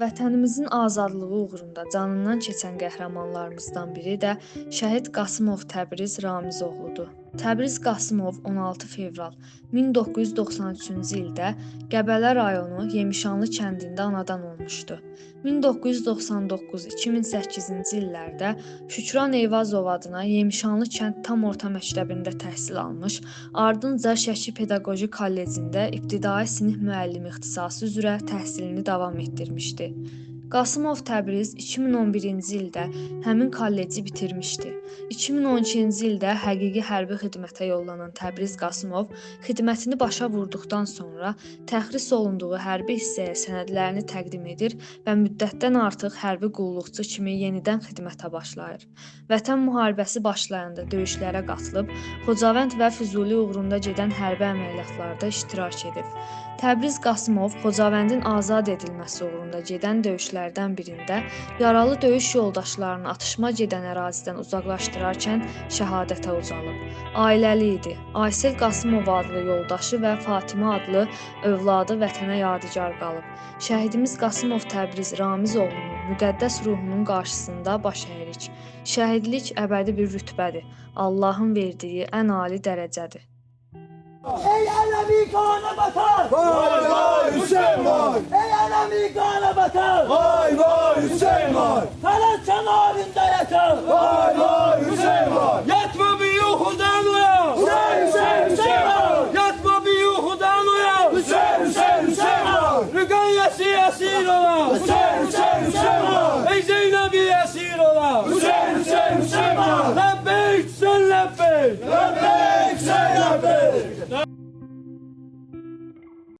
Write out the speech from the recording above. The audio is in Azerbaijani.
Vətənimizin azadlığı uğrunda canından keçən qəhrəmanlarımızdan biri də şəhid Qasımov Təbriz Ramizoğludur. Təbriz Qasımov 16 fevral 1993-cü ildə Qəbələ rayonu Yemişanlı kəndində anadan olmuşdu. 1999-2008-ci illərdə Şükran Eyvazov adına Yemişanlı kənd tam orta məktəbində təhsil almış, ardınca Şəki Pedaqoji Kollecində ibtidai sinif müəllimi ixtisası üzrə təhsilini davam etdirmişdi. Qasımov Təbriz 2011-ci ildə həmin kolleci bitirmişdi. 2012-ci ildə həqiqi hərbi xidmətə yollanan Təbriz Qasımov xidmətini başa vurduqdan sonra təxris olunduğu hərbi hissəyə sənədlərini təqdim edir və müddətdən artıq hərbi qulluqçu kimi yenidən xidmətə başlayır. Vətən müharibəsi başlayanda döyüşlərə qatılıb, Xocavənd və Füzuli uğrunda gedən hərbi əməliyyatlarda iştirak edib. Təbriz Qasımov Xocavəndin azad edilməsi uğrunda gedən döyüşlərdən birində yaralı döyüş yoldaşlarını atışma gedən ərazidən uzaqlaşdırarkən şəhadətə ucalıb. Ailəli idi. Aysel Qasımov adlı yoldaşı və Fatimə adlı övladı vətənə yadigar qalıb. Şəhidimiz Qasımov Təbriz Ramizoğlunun müqəddəs ruhunun qarşısında baş əyirik. Şəhidlik əbədi bir rütbədir. Allahın verdiyi ən ali dərəcədir. Ey Ələmi qana batar! Vay vay Hüseyin vay! Ey Ələmi qana batar! Vay vay Hüseyin vay! Fələk kənarında yatar! Vay vay Hüseyin vay! Yatma